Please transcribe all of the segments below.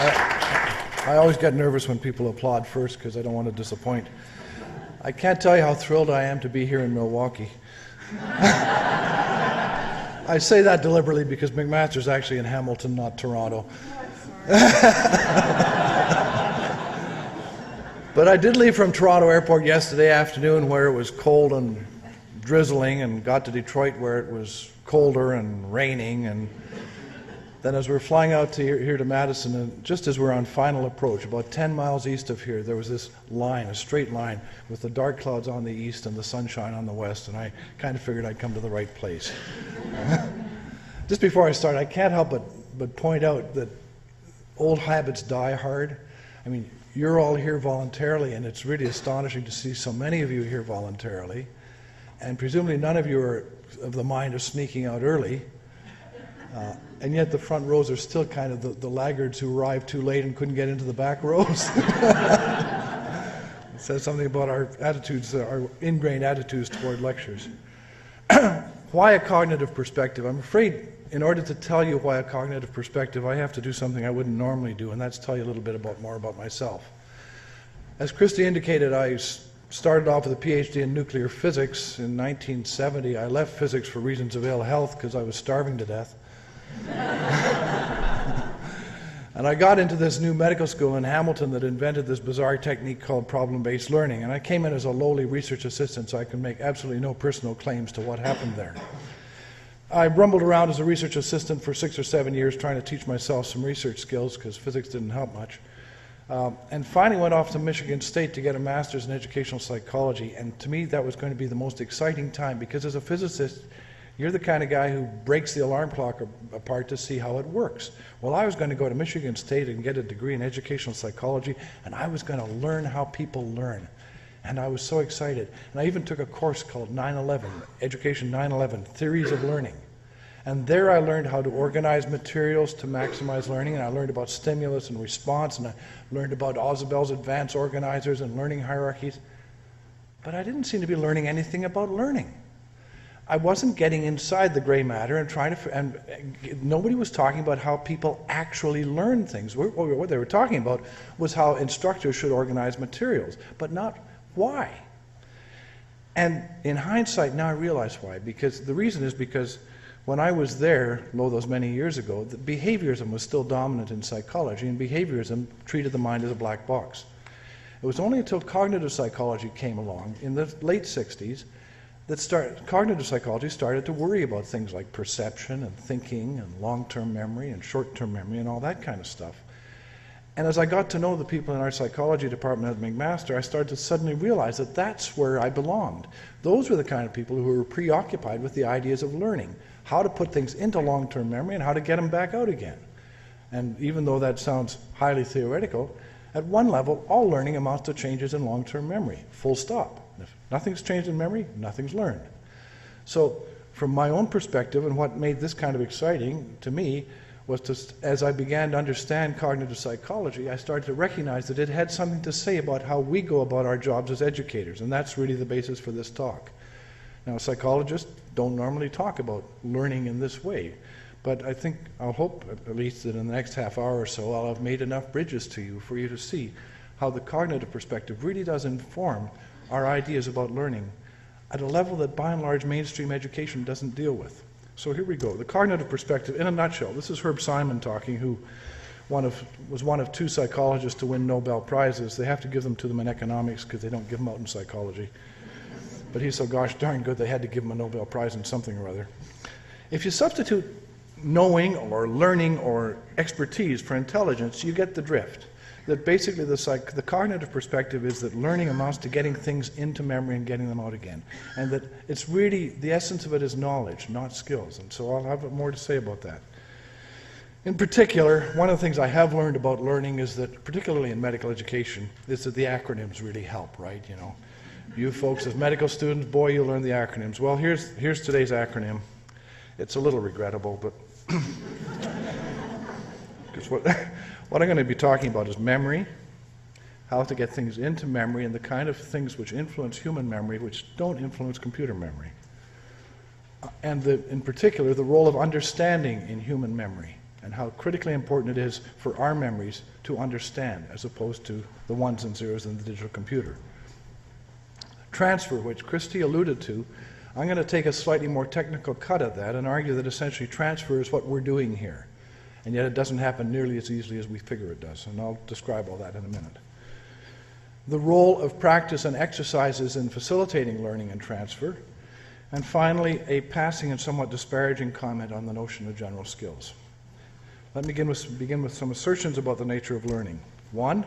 I always get nervous when people applaud first because I don't want to disappoint. I can't tell you how thrilled I am to be here in Milwaukee. I say that deliberately because McMaster's actually in Hamilton, not Toronto. But I did leave from Toronto Airport yesterday afternoon where it was cold and drizzling, and got to Detroit where it was colder and raining, and then as we were flying out to here to Madison, and just as we were on final approach, about 10 miles east of here, there was this line, a straight line, with the dark clouds on the east and the sunshine on the west, and I kind of figured I'd come to the right place. Just before I start, I can't help but point out that old habits die hard. I mean, you're all here voluntarily, and it's really astonishing to see so many of you here voluntarily, and presumably none of you are of the mind of sneaking out early. And yet the front rows are still kind of the laggards who arrived too late and couldn't get into the back rows. It says something about our attitudes, our ingrained attitudes toward lectures. Why a cognitive perspective? I'm afraid in order to tell you why a cognitive perspective, I have to do something I wouldn't normally do, and that's tell you a little bit more about myself. As Christy indicated, I started off with a PhD in nuclear physics in 1970. I left physics for reasons of ill health because I was starving to death. And I got into this new medical school in Hamilton that invented this bizarre technique called problem-based learning. And I came in as a lowly research assistant, so I can make absolutely no personal claims to what happened there. I rumbled around as a research assistant for 6 or 7 years trying to teach myself some research skills because physics didn't help much. And finally went off to Michigan State to get a master's in educational psychology. And to me, that was going to be the most exciting time because as a physicist, you're the kind of guy who breaks the alarm clock apart to see how it works. Well, I was going to go to Michigan State and get a degree in educational psychology, and I was going to learn how people learn. And I was so excited. And I even took a course called 9/11, Education 9/11, Theories of Learning. And there I learned how to organize materials to maximize learning, and I learned about stimulus and response, and I learned about Ausubel's advanced organizers and learning hierarchies. But I didn't seem to be learning anything about learning. I wasn't getting inside the gray matter and trying to, and nobody was talking about how people actually learn things. What they were talking about was how instructors should organize materials, but not why. And in hindsight, now I realize why. Because the reason is because when I was there, those many years ago, the behaviorism was still dominant in psychology, and behaviorism treated the mind as a black box. It was only until cognitive psychology came along in the late 60s that cognitive psychology started to worry about things like perception and thinking and long-term memory and short-term memory and all that kind of stuff. And as I got to know the people in our psychology department at McMaster, I started to suddenly realize that that's where I belonged. Those were the kind of people who were preoccupied with the ideas of learning, how to put things into long-term memory and how to get them back out again. And even though that sounds highly theoretical, at one level, all learning amounts to changes in long-term memory, full stop. If nothing's changed in memory, nothing's learned. So from my own perspective, and what made this kind of exciting to me was as I began to understand cognitive psychology, I started to recognize that it had something to say about how we go about our jobs as educators, and that's really the basis for this talk. Now, psychologists don't normally talk about learning in this way, but I'll hope at least that in the next half hour or so I'll have made enough bridges to you for you to see how the cognitive perspective really does inform our ideas about learning at a level that by and large mainstream education doesn't deal with. So here we go. The cognitive perspective in a nutshell. This is Herb Simon talking, who was one of 2 psychologists to win Nobel Prizes. They have to give them to them in economics because they don't give them out in psychology. But he's so gosh darn good they had to give him a Nobel Prize in something or other. If you substitute knowing or learning or expertise for intelligence, you get the drift. That basically the cognitive perspective is that learning amounts to getting things into memory and getting them out again. And that it's really, the essence of it is knowledge, not skills. And so I'll have more to say about that. In particular, one of the things I have learned about learning is that, particularly in medical education, is that the acronyms really help, right? You know, you folks as medical students, boy, you learn the acronyms. Well, here's today's acronym. It's a little regrettable, but because what I'm going to be talking about is memory, how to get things into memory, and the kind of things which influence human memory which don't influence computer memory. And in particular, the role of understanding in human memory. and how critically important it is for our memories to understand as opposed to the ones and zeros in the digital computer. Transfer, which Christy alluded to, I'm going to take a slightly more technical cut at that and argue that essentially transfer is what we're doing here. And yet it doesn't happen nearly as easily as we figure it does, and I'll describe all that in a minute. The role of practice and exercises in facilitating learning and transfer, and finally, a passing and somewhat disparaging comment on the notion of general skills. Let me begin with some assertions about the nature of learning. One,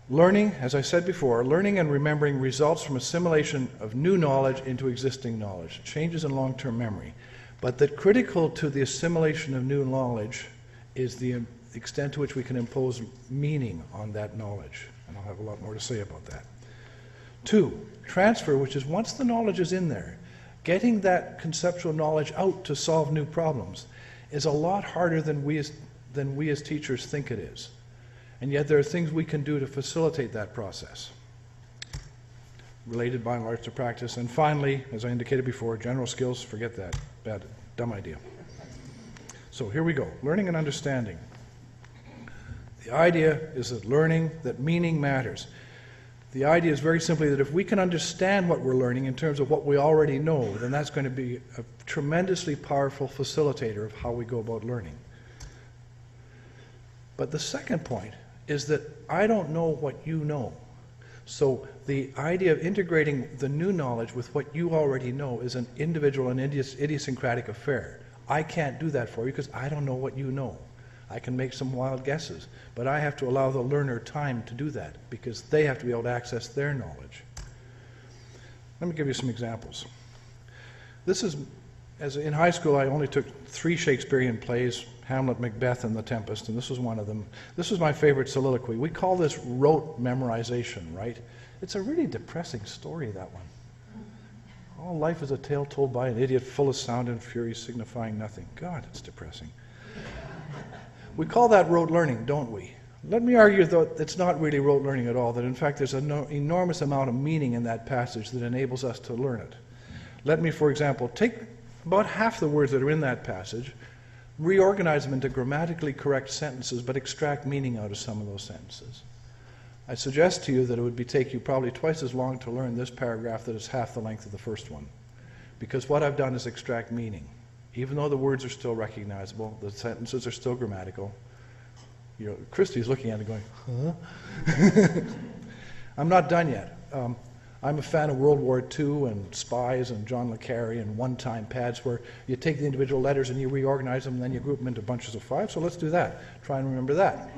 learning, as I said before, learning and remembering results from assimilation of new knowledge into existing knowledge, changes in long-term memory. But that critical to the assimilation of new knowledge is the extent to which we can impose meaning on that knowledge. And I'll have a lot more to say about that. Two, transfer, which is once the knowledge is in there, getting that conceptual knowledge out to solve new problems is a lot harder than we as teachers think it is. And yet there are things we can do to facilitate that process. Related by and large to practice. And finally, as I indicated before, general skills, forget that. Bad, dumb idea. So here we go. Learning and understanding. The idea is that meaning matters. The idea is very simply that if we can understand what we're learning in terms of what we already know, then that's going to be a tremendously powerful facilitator of how we go about learning. But the second point is that I don't know what you know. So the idea of integrating the new knowledge with what you already know is an individual and idiosyncratic affair. I can't do that for you because I don't know what you know. I can make some wild guesses, but I have to allow the learner time to do that because they have to be able to access their knowledge. Let me give you some examples. This is, as in high school, I only took 3 Shakespearean plays, Hamlet, Macbeth, and The Tempest, and this was one of them. This was my favorite soliloquy. We call this rote memorization, right? It's a really depressing story, that one. All life is a tale told by an idiot, full of sound and fury, signifying nothing. God, it's depressing. We call that rote learning, don't we? Let me argue, though, it's not really rote learning at all, that in fact there's an enormous amount of meaning in that passage that enables us to learn it. Let me, for example, take about half the words that are in that passage, reorganize them into grammatically correct sentences, but extract meaning out of some of those sentences. I suggest to you that it would take you probably twice as long to learn this paragraph that is half the length of the first one, because what I've done is extract meaning. Even though the words are still recognizable, the sentences are still grammatical. You know, Christy's looking at it going, huh? I'm not done yet. I'm a fan of World War II and spies and John le Carre and one-time pads where you take the individual letters and you reorganize them and then you group them into bunches of 5. So let's do that. Try and remember that.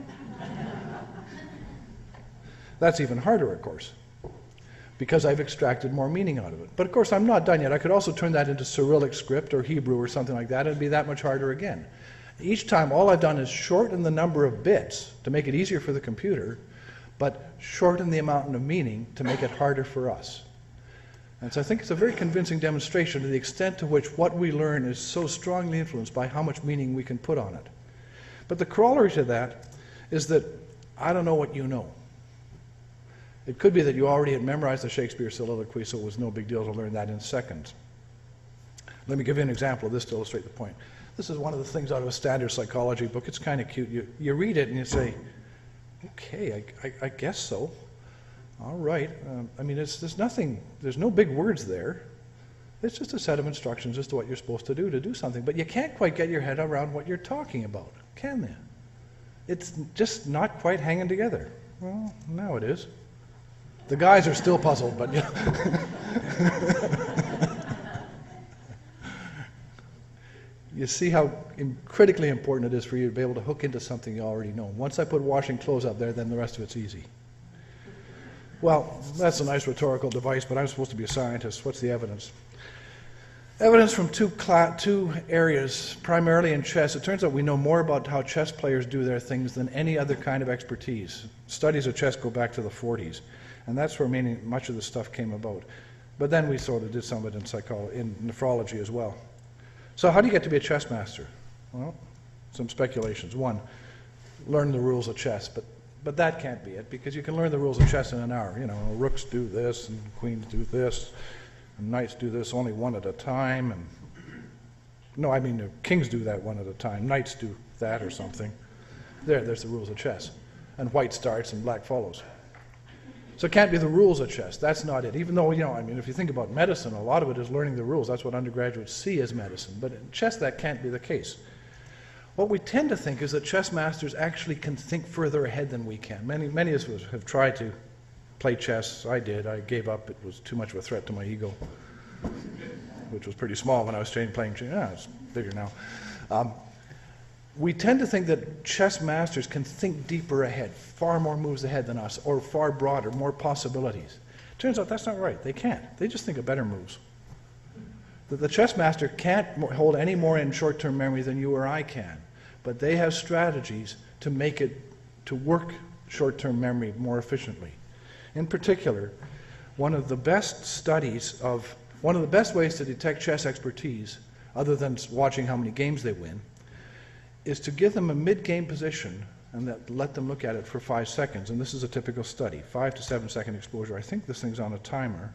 That's even harder, of course, because I've extracted more meaning out of it. But of course, I'm not done yet. I could also turn that into Cyrillic script or Hebrew or something like that, and it'd be that much harder again. Each time, all I've done is shorten the number of bits to make it easier for the computer, but shorten the amount of meaning to make it harder for us. And so I think it's a very convincing demonstration to the extent to which what we learn is so strongly influenced by how much meaning we can put on it. But the corollary to that is that I don't know what you know. It could be that you already had memorized the Shakespeare soliloquy, so it was no big deal to learn that in seconds. Let me give you an example of this to illustrate the point. This is one of the things out of a standard psychology book. It's kind of cute. You read it and you say, okay, I guess so. All right. I mean, there's no big words there. It's just a set of instructions as to what you're supposed to do something. But you can't quite get your head around what you're talking about, can you? It's just not quite hanging together. Well, now it is. The guys are still puzzled, but you know. You see how critically important it is for you to be able to hook into something you already know. Once I put washing clothes up there, then the rest of it's easy. Well, that's a nice rhetorical device, but I'm supposed to be a scientist. What's the evidence? Evidence from two areas, primarily in chess. It turns out we know more about how chess players do their things than any other kind of expertise. Studies of chess go back to the 40s, and that's where much of the stuff came about. But then we sort of did some of it in psychology, in nephrology as well. So how do you get to be a chess master? Well, some speculations. One, learn the rules of chess, but that can't be it, because you can learn the rules of chess in an hour. You know, rooks do this, and queens do this, and knights do this only one at a time, and No, I mean, kings do that one at a time. Knights do that or something. There's the rules of chess. And white starts and black follows. So it can't be the rules of chess. That's not it. Even though, I mean, if you think about medicine, a lot of it is learning the rules. That's what undergraduates see as medicine. But in chess, that can't be the case. What we tend to think is that chess masters actually can think further ahead than we can. Many of us have tried to play chess. I did. I gave up. It was too much of a threat to my ego, which was pretty small when I was playing chess. It's bigger now. We tend to think that chess masters can think deeper ahead, far more moves ahead than us, or far broader, more possibilities. Turns out that's not right. They can't. They just think of better moves. The chess master can't hold any more in short-term memory than you or I can, but they have strategies to make it to work short-term memory more efficiently. In particular, one of the best ways to detect chess expertise, other than watching how many games they win, is to give them a mid-game position and let them look at it for 5 seconds. And this is a typical study, 5 to 7 second exposure. I think this thing's on a timer.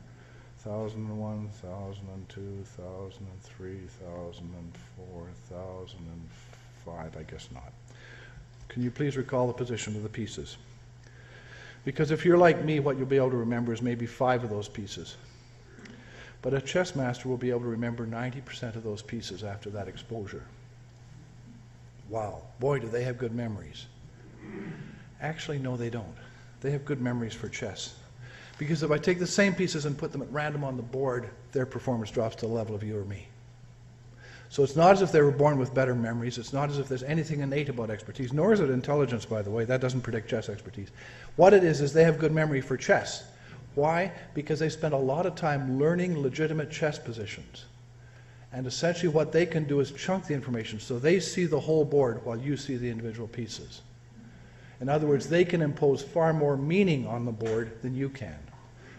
1001, 1002, 1003, 1004, 1005, I guess not. Can you please recall the position of the pieces? Because if you're like me, what you'll be able to remember is maybe 5 of those pieces. But a chess master will be able to remember 90% of those pieces after that exposure. Wow, boy, do they have good memories. Actually, no, they don't. They have good memories for chess. Because if I take the same pieces and put them at random on the board, their performance drops to the level of you or me. So it's not as if they were born with better memories. It's not as if there's anything innate about expertise, nor is it intelligence, by the way. That doesn't predict chess expertise. What it is they have good memory for chess. Why? Because they spent a lot of time learning legitimate chess positions. And essentially what they can do is chunk the information so they see the whole board while you see the individual pieces. In other words, they can impose far more meaning on the board than you can.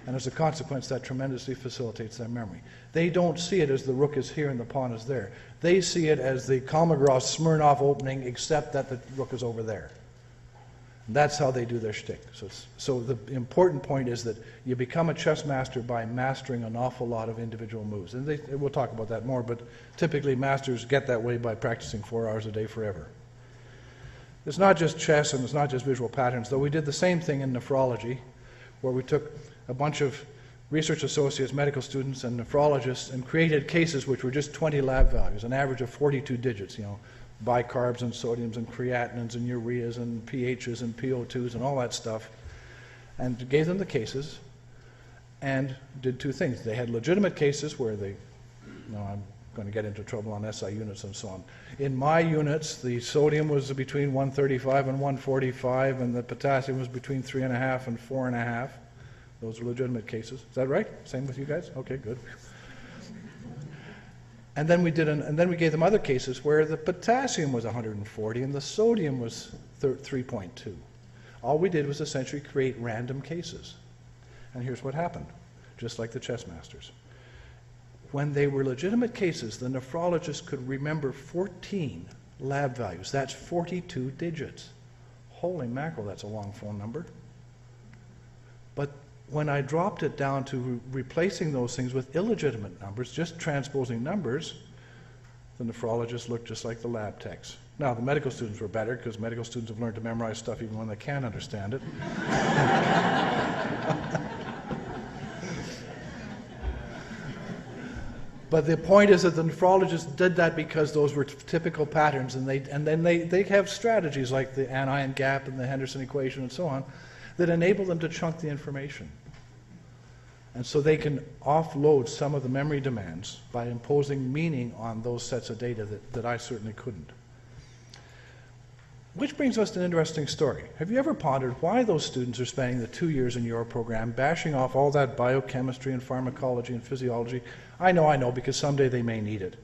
And as a consequence, that tremendously facilitates their memory. They don't see it as the rook is here and the pawn is there. They see it as the Kolmogorov-Smirnov opening, except that the rook is over there. And that's how they do their shtick. So the important point is that you become a chess master by mastering an awful lot of individual moves. And we'll talk about that more, but typically masters get that way by practicing 4 hours a day forever. It's not just chess and it's not just visual patterns, though we did the same thing in nephrology, where we took a bunch of research associates, medical students, and nephrologists and created cases which were just 20 lab values, an average of 42 digits, bicarbs and sodiums and creatinines and ureas and pHs and PO2s and all that stuff, and gave them the cases and did 2 things. They had legitimate cases where I'm going to get into trouble on SI units and so on. In my units, the sodium was between 135 and 145, and the potassium was between 3.5 and 4.5. Those are legitimate cases. Is that right? Same with you guys? Okay, good. And then we gave them other cases where the potassium was 140 and the sodium was 3.2. All we did was essentially create random cases. And here's what happened, just like the chess masters. When they were legitimate cases, the nephrologist could remember 14 lab values. That's 42 digits. Holy mackerel, that's a long phone number. But when I dropped it down to replacing those things with illegitimate numbers, just transposing numbers, the nephrologists looked just like the lab techs. Now, the medical students were better because medical students have learned to memorize stuff even when they can't understand it. But the point is that the nephrologists did that because those were typical patterns, and then they have strategies like the anion gap and the Henderson equation and so on that enable them to chunk the information. And so they can offload some of the memory demands by imposing meaning on those sets of data that I certainly couldn't. Which brings us to an interesting story. Have you ever pondered why those students are spending the 2 years in your program bashing off all that biochemistry and pharmacology and physiology? I know, because someday they may need it.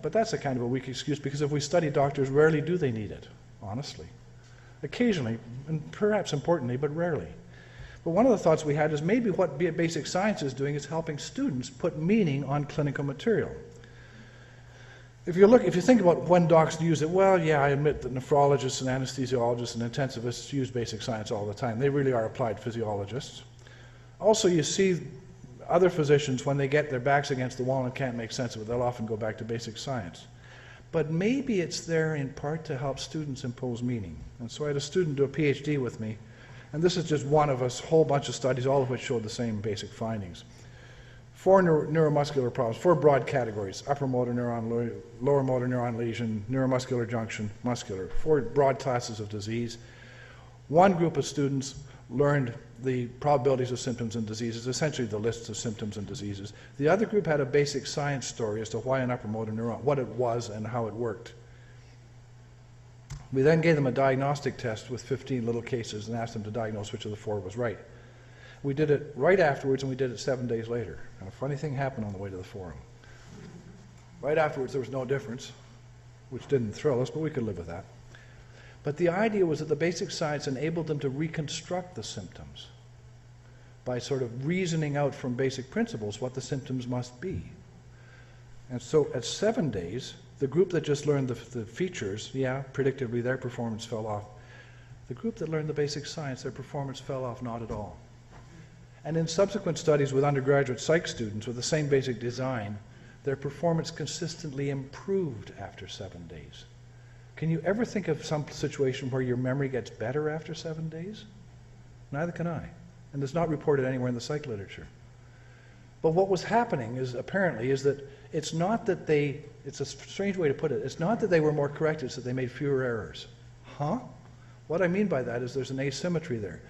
But that's a kind of a weak excuse, because if we study doctors, rarely do they need it, honestly. Occasionally, and perhaps importantly, but rarely. But one of the thoughts we had is maybe what basic science is doing is helping students put meaning on clinical material. If you think about when docs use it, well, yeah, I admit that nephrologists and anesthesiologists and intensivists use basic science all the time. They really are applied physiologists. Also, you see other physicians, when they get their backs against the wall and can't make sense of it, they'll often go back to basic science. But maybe it's there in part to help students impose meaning. And so I had a student do a PhD with me, and this is just one of a whole bunch of studies, all of which showed the same basic findings. 4 neuromuscular problems, 4 broad categories: upper motor neuron, lower motor neuron lesion, neuromuscular junction, muscular. 4 broad classes of disease. One group of students learned the probabilities of symptoms and diseases, essentially the lists of symptoms and diseases. The other group had a basic science story as to why an upper motor neuron, what it was and how it worked. We then gave them a diagnostic test with 15 little cases and asked them to diagnose which of the 4 was right. We did it right afterwards, and we did it 7 days later. And a funny thing happened on the way to the forum. Right afterwards, there was no difference, which didn't thrill us, but we could live with that. But the idea was that the basic science enabled them to reconstruct the symptoms by sort of reasoning out from basic principles what the symptoms must be. And so at 7 days, the group that just learned the features, yeah, predictably their performance fell off. The group that learned the basic science, their performance fell off not at all. And in subsequent studies with undergraduate psych students with the same basic design, their performance consistently improved after 7 days. Can you ever think of some situation where your memory gets better after 7 days? Neither can I. And it's not reported anywhere in the psych literature. But what was happening is, apparently, is that it's not that they, it's a strange way to put it, it's not that they were more correct, it's that they made fewer errors. Huh? What I mean by that is there's an asymmetry there.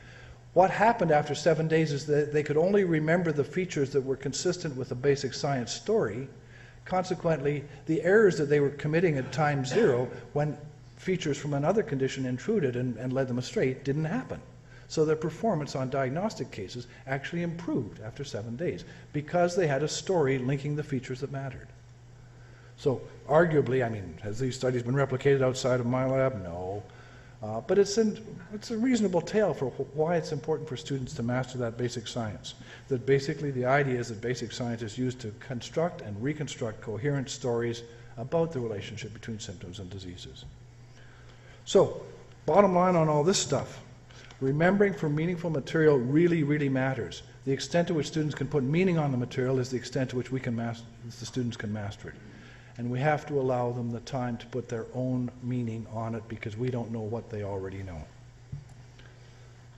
What happened after 7 days is that they could only remember the features that were consistent with the basic science story. Consequently, the errors that they were committing at time 0 when features from another condition intruded and led them astray didn't happen. So their performance on diagnostic cases actually improved after 7 days because they had a story linking the features that mattered. So arguably, I mean, has these studies been replicated outside of my lab? No. But it's a reasonable tale for why it's important for students to master that basic science. That basically the idea is that basic science is used to construct and reconstruct coherent stories about the relationship between symptoms and diseases. So, bottom line on all this stuff, remembering for meaningful material really, really matters. The extent to which students can put meaning on the material is the extent to which the students can master it. And we have to allow them the time to put their own meaning on it because we don't know what they already know.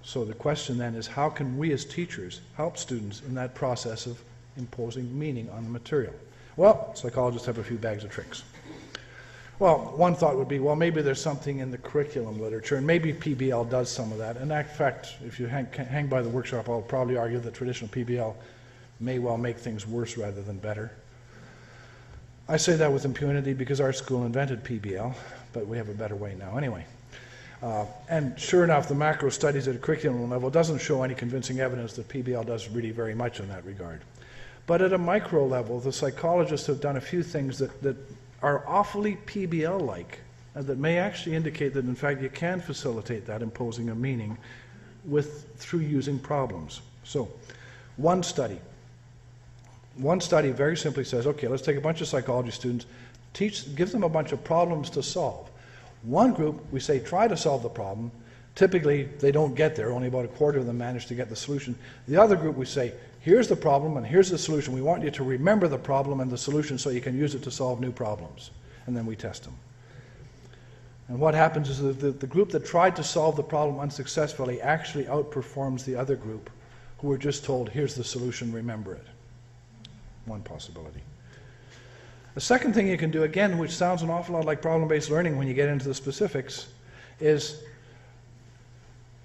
So the question then is, how can we as teachers help students in that process of imposing meaning on the material? Well, psychologists have a few bags of tricks. Well, one thought would be, well, maybe there's something in the curriculum literature, and maybe PBL does some of that. And in fact, if you hang by the workshop, I'll probably argue that traditional PBL may well make things worse rather than better. I say that with impunity because our school invented PBL, but we have a better way now anyway. And sure enough, the macro studies at a curriculum level doesn't show any convincing evidence that PBL does really very much in that regard. But at a micro level, the psychologists have done a few things that are awfully PBL-like, and that may actually indicate that in fact you can facilitate that imposing of meaning through using problems. So, one study very simply says, okay, let's take a bunch of psychology students, give them a bunch of problems to solve. One group, we say, try to solve the problem. Typically, they don't get there. Only about a quarter of them manage to get the solution. The other group, we say, here's the problem and here's the solution. We want you to remember the problem and the solution so you can use it to solve new problems. And then we test them. And what happens is that the group that tried to solve the problem unsuccessfully actually outperforms the other group who were just told, here's the solution, remember it. One possibility. The second thing you can do, again, which sounds an awful lot like problem-based learning when you get into the specifics, is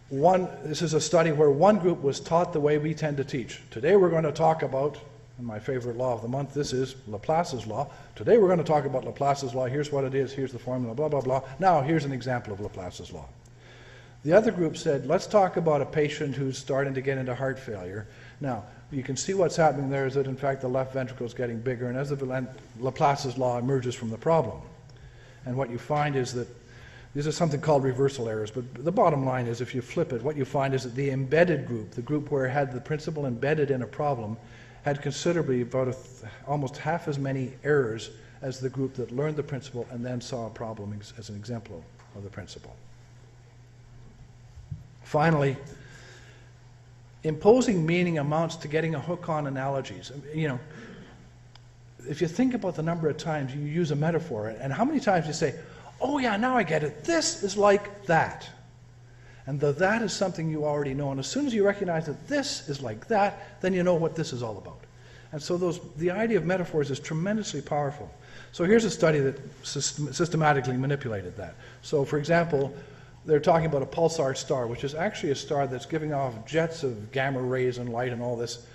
this is a study where one group was taught the way we tend to teach. Today we're going to talk about, and my favorite law of the month, this is Laplace's law. Today we're going to talk about Laplace's law. Here's what it is. Here's the formula, blah, blah, blah. Now here's an example of Laplace's law. The other group said, let's talk about a patient who's starting to get into heart failure. Now, you can see what's happening there is that, in fact, the left ventricle is getting bigger, and as the Laplace's law emerges from the problem. And what you find is that these are something called reversal errors, but the bottom line is, if you flip it, what you find is that the embedded group, the group where it had the principle embedded in a problem, had considerably, about almost half as many errors as the group that learned the principle and then saw a problem as an example of the principle. Finally, imposing meaning amounts to getting a hook on analogies. You know, if you think about the number of times you use a metaphor, and how many times you say, oh yeah, now I get it, this is like that. And that is something you already know, and as soon as you recognize that this is like that, then you know what this is all about. And so the idea of metaphors is tremendously powerful. So here's a study that systematically manipulated that. So for example, they're talking about a pulsar star, which is actually a star that's giving off jets of gamma rays and light and all this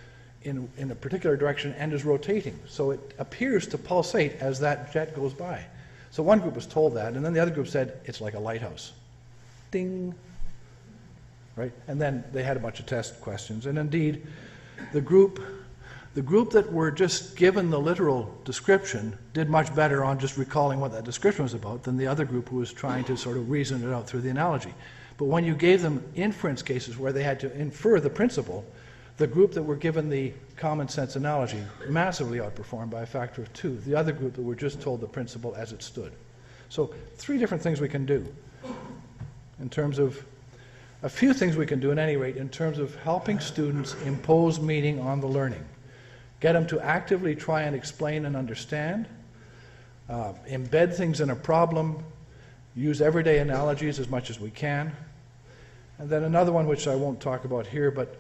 in a particular direction and is rotating. So it appears to pulsate as that jet goes by. So one group was told that, and then the other group said, it's like a lighthouse. Ding. Right? And then they had a bunch of test questions. And indeed, the group that were just given the literal description did much better on just recalling what that description was about than the other group who was trying to sort of reason it out through the analogy. But when you gave them inference cases where they had to infer the principle, the group that were given the common sense analogy massively outperformed by a factor of 2. The other group that were just told the principle as it stood. So 3 different things we can do in terms of a few things we can do at any rate in terms of helping students impose meaning on the learning. Get them to actively try and explain and understand, embed things in a problem, use everyday analogies as much as we can. And then another one which I won't talk about here, but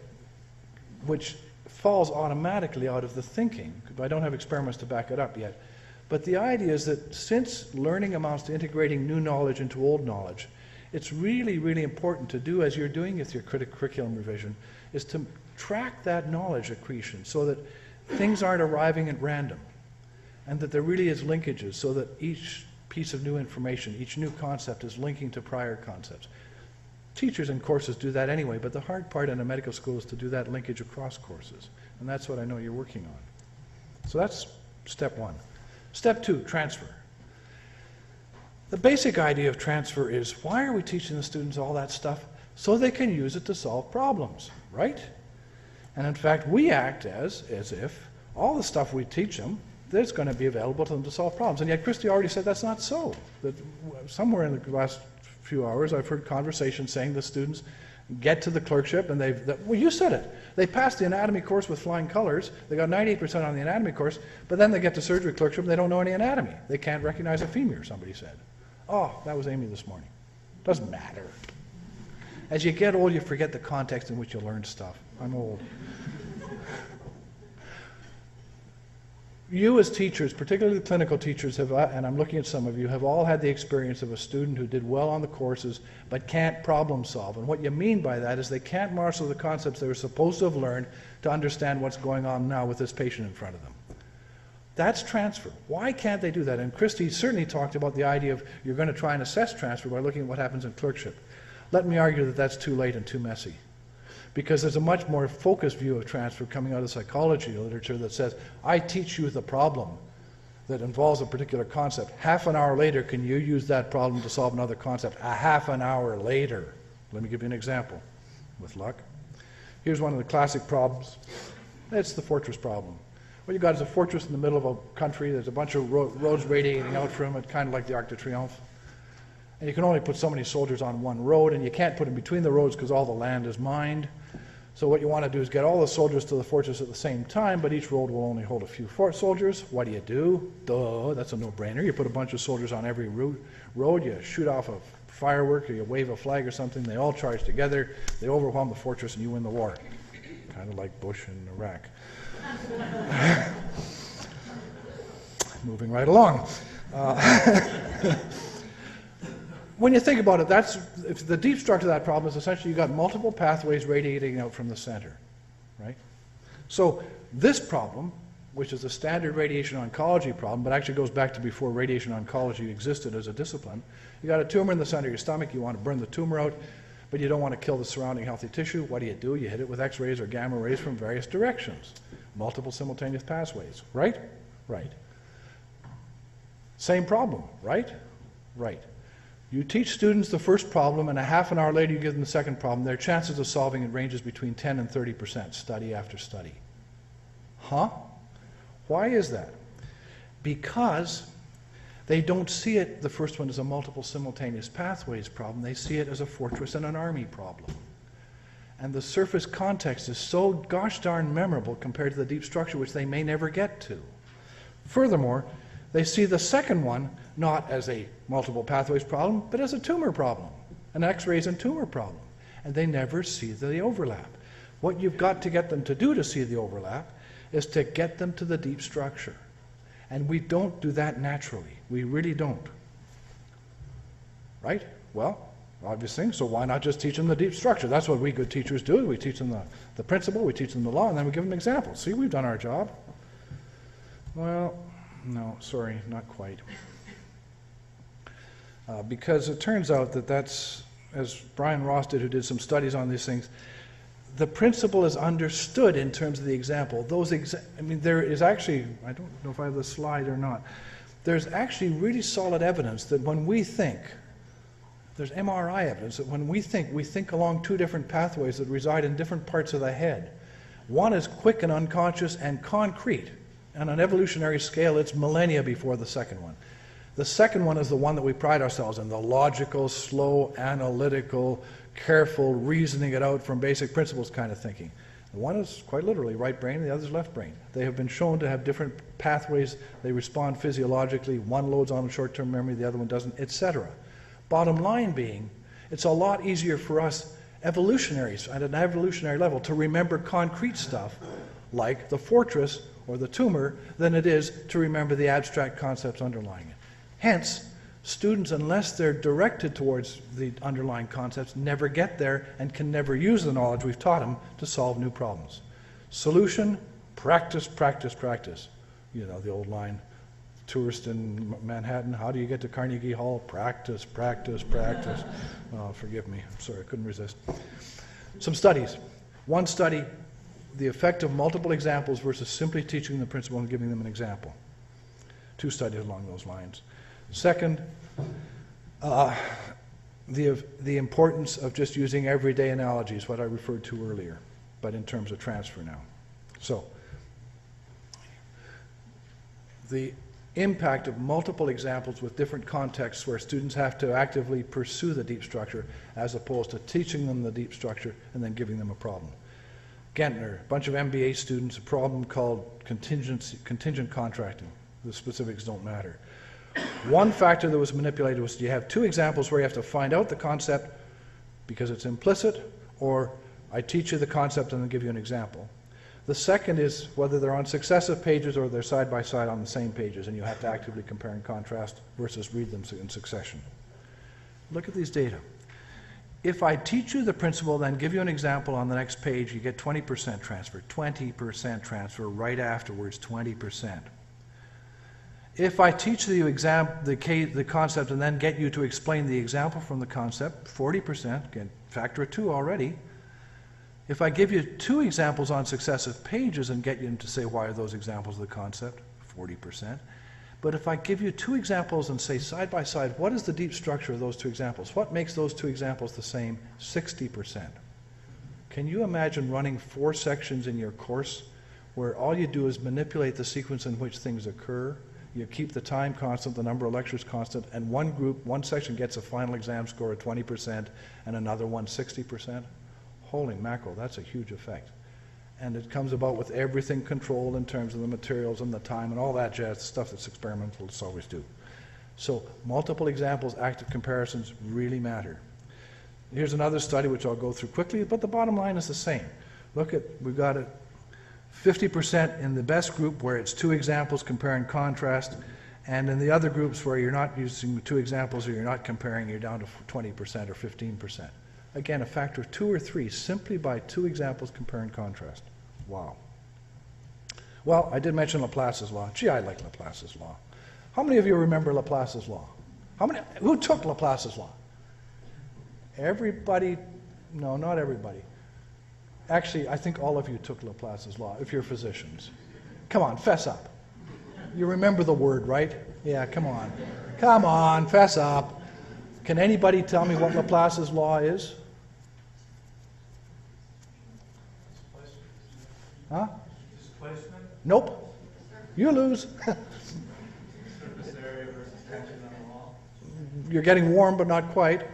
which falls automatically out of the thinking, but I don't have experiments to back it up yet. But the idea is that since learning amounts to integrating new knowledge into old knowledge, it's really, really important to do, as you're doing with your curriculum revision, is to track that knowledge accretion so that things aren't arriving at random and that there really is linkages so that each piece of new information, each new concept is linking to prior concepts. Teachers in courses do that anyway, but the hard part in a medical school is to do that linkage across courses, and that's what I know you're working on. So that's step 1. Step 2, transfer. The basic idea of transfer is, why are we teaching the students all that stuff? So they can use it to solve problems, right? And in fact, we act as if all the stuff we teach them, that's going to be available to them to solve problems. And yet Christy already said that's not so. That somewhere in the last few hours I've heard conversations saying the students get to the clerkship and well, you said it. They passed the anatomy course with flying colors. They got 98% on the anatomy course, but then they get to surgery clerkship and they don't know any anatomy. They can't recognize a femur, somebody said. Oh, that was Amy this morning. Doesn't matter. As you get old, you forget the context in which you learned stuff. I'm old. You as teachers, particularly clinical teachers, have, and I'm looking at some of you, have all had the experience of a student who did well on the courses but can't problem solve. And what you mean by that is they can't marshal the concepts they were supposed to have learned to understand what's going on now with this patient in front of them. That's transfer. Why can't they do that? And Christy certainly talked about the idea of you're going to try and assess transfer by looking at what happens in clerkship. Let me argue that that's too late and too messy. Because there's a much more focused view of transfer coming out of psychology literature that says, I teach you the problem that involves a particular concept. Half an hour later, can you use that problem to solve another concept? A half an hour later. Let me give you an example, with luck. Here's one of the classic problems. It's the fortress problem. What you've got is a fortress in the middle of a country. There's a bunch of roads radiating out from it, kind of like the Arc de Triomphe. And you can only put so many soldiers on one road, and you can't put them between the roads because all the land is mined. So what you want to do is get all the soldiers to the fortress at the same time, but each road will only hold a few soldiers. What do? Duh, that's a no-brainer. You put a bunch of soldiers on every road, you shoot off a firework, or you wave a flag or something, they all charge together, they overwhelm the fortress, and you win the war. Kind of like Bush in Iraq. Moving right along. When you think about it, if the deep structure of that problem is essentially you've got multiple pathways radiating out from the center, right? So this problem, which is a standard radiation oncology problem, but actually goes back to before radiation oncology existed as a discipline. You got a tumor in the center of your stomach, you want to burn the tumor out, but you don't want to kill the surrounding healthy tissue. What do? You hit it with X-rays or gamma rays from various directions. Multiple simultaneous pathways, right? Right. Same problem, right? Right. You teach students the first problem, and a half an hour later you give them the second problem. Their chances of solving it ranges between 10 and 30%, study after study. Huh? Why is that? Because they don't see it, the first one, as a multiple simultaneous pathways problem. They see it as a fortress and an army problem. And the surface context is so gosh darn memorable compared to the deep structure, which they may never get to. Furthermore, they see the second one not as a multiple pathways problem, but as a tumor problem, an X-rays and tumor problem. And they never see the overlap. What you've got to get them to do to see the overlap is to get them to the deep structure. And we don't do that naturally. We really don't. Right? Well, obvious thing, so why not just teach them the deep structure? That's what we good teachers do. We teach them the principle, we teach them the law, and then we give them examples. See, we've done our job. Well, no, sorry, not quite. Because it turns out that that's, as Brian Ross did, who did some studies on these things, the principle is understood in terms of the example. I mean, there is actually, I don't know if I have the slide or not, there's actually really solid evidence that when we think, there's MRI evidence that when we think along two different pathways that reside in different parts of the head. One is quick and unconscious and concrete. On an evolutionary scale, it's millennia before the second one. The second one is the one that we pride ourselves in, the logical, slow, analytical, careful, reasoning it out from basic principles kind of thinking. The one is quite literally right brain, the other is left brain. They have been shown to have different pathways. They respond physiologically. One loads on short-term memory, the other one doesn't, etc. Bottom line being, it's a lot easier for us evolutionaries at an evolutionary level to remember concrete stuff like the fortress or the tumor than it is to remember the abstract concepts underlying it. Hence, students, unless they're directed towards the underlying concepts, never get there and can never use the knowledge we've taught them to solve new problems. Solution, practice, practice, practice. You know, the old line, tourist in Manhattan, how do you get to Carnegie Hall? Practice, practice, practice. Oh, forgive me. I'm sorry, I couldn't resist. Some studies. One study, the effect of multiple examples versus simply teaching the principle and giving them an example. Two studies along those lines. Second, the importance of just using everyday analogies, what I referred to earlier, but in terms of transfer now. So, the impact of multiple examples with different contexts where students have to actively pursue the deep structure as opposed to teaching them the deep structure and then giving them a problem. Gentner, a bunch of MBA students, a problem called contingent contracting. The specifics don't matter. One factor that was manipulated was you have two examples where you have to find out the concept because it's implicit, or I teach you the concept and then give you an example. The second is whether they're on successive pages or they're side by side on the same pages, and you have to actively compare and contrast versus read them in succession. Look at these data. If I teach you the principle, then give you an example on the next page, you get 20% transfer. 20% transfer right afterwards, 20%. If I teach you the concept and then get you to explain the example from the concept, 40%, again, factor of 2 already. If I give you two examples on successive pages and get you to say why are those examples of the concept, 40%. But if I give you two examples and say side by side, what is the deep structure of those two examples? What makes those two examples the same? 60%. Can you imagine running 4 sections in your course where all you do is manipulate the sequence in which things occur? You keep the time constant, the number of lectures constant, and one section gets a final exam score of 20% and another one 60%. Holy mackerel, that's a huge effect. And it comes about with everything controlled in terms of the materials and the time and all that jazz, stuff that's experimentalists always do. So multiple examples, active comparisons really matter. Here's another study which I'll go through quickly, but the bottom line is the same. Look at, we've got it 50% in the best group where it's 2 examples, compare and contrast, and in the other groups where you're not using 2 examples or you're not comparing, you're down to 20% or 15%. Again, a factor of 2 or 3 simply by 2 examples, compare and contrast. Wow. Well, I did mention Laplace's law. Gee, I like Laplace's law. How many of you remember Laplace's law? Who took Laplace's law? Everybody? No, not everybody. Actually, I think all of you took Laplace's law, if you're physicians. Come on, fess up. You remember the word, right? Yeah, come on. Come on, fess up. Can anybody tell me what Laplace's law is? Huh? Displacement? Nope. You lose. Surface area versus tension on the wall? You're getting warm, but not quite.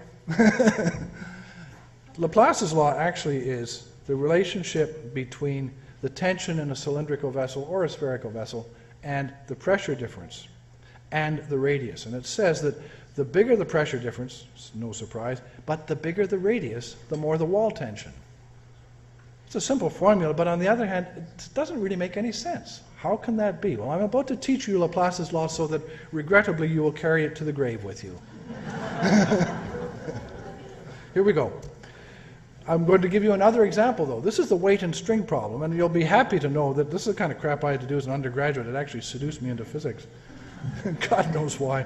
Laplace's law actually is the relationship between the tension in a cylindrical vessel or a spherical vessel and the pressure difference and the radius. And it says that the bigger the pressure difference, no surprise, but the bigger the radius, the more the wall tension. It's a simple formula, but on the other hand, it doesn't really make any sense. How can that be? Well, I'm about to teach you Laplace's law so that regrettably you will carry it to the grave with you. Here we go. I'm going to give you another example, though. This is the weight and string problem, and you'll be happy to know that this is the kind of crap I had to do as an undergraduate. It actually seduced me into physics. God knows why.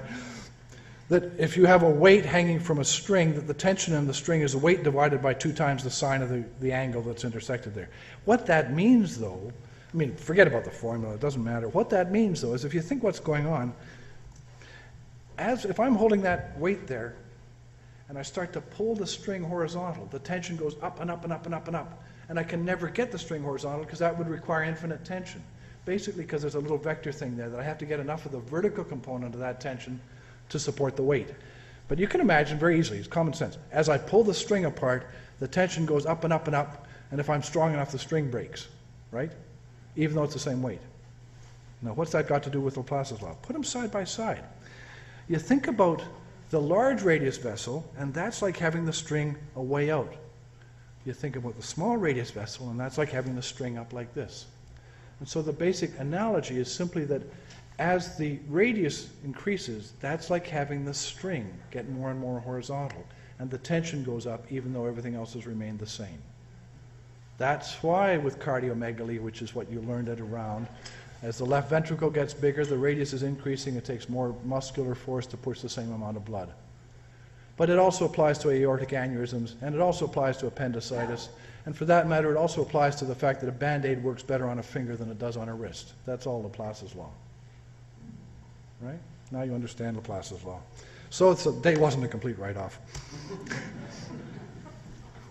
That if you have a weight hanging from a string, that the tension in the string is the weight divided by 2 times the sine of the angle that's intersected there. What that means, though, I mean, forget about the formula, it doesn't matter. What that means, though, is if you think what's going on, if I'm holding that weight there, and I start to pull the string horizontal, the tension goes up and up and up and up and up, and I can never get the string horizontal because that would require infinite tension. Basically because there's a little vector thing there that I have to get enough of the vertical component of that tension to support the weight. But you can imagine very easily, it's common sense. As I pull the string apart, the tension goes up and up and up, and if I'm strong enough, the string breaks, right? Even though it's the same weight. Now, what's that got to do with Laplace's law? Put them side by side. You think about the large radius vessel, and that's like having the string a way out. You think about the small radius vessel, and that's like having the string up like this. And so the basic analogy is simply that as the radius increases, that's like having the string get more and more horizontal, and the tension goes up even though everything else has remained the same. That's why with cardiomegaly, which is what you learned at around, as the left ventricle gets bigger, the radius is increasing, it takes more muscular force to push the same amount of blood. But it also applies to aortic aneurysms, and it also applies to appendicitis, and for that matter, it also applies to the fact that a Band-Aid works better on a finger than it does on a wrist. That's all Laplace's law. Right? Now you understand Laplace's law. So day wasn't a complete write-off.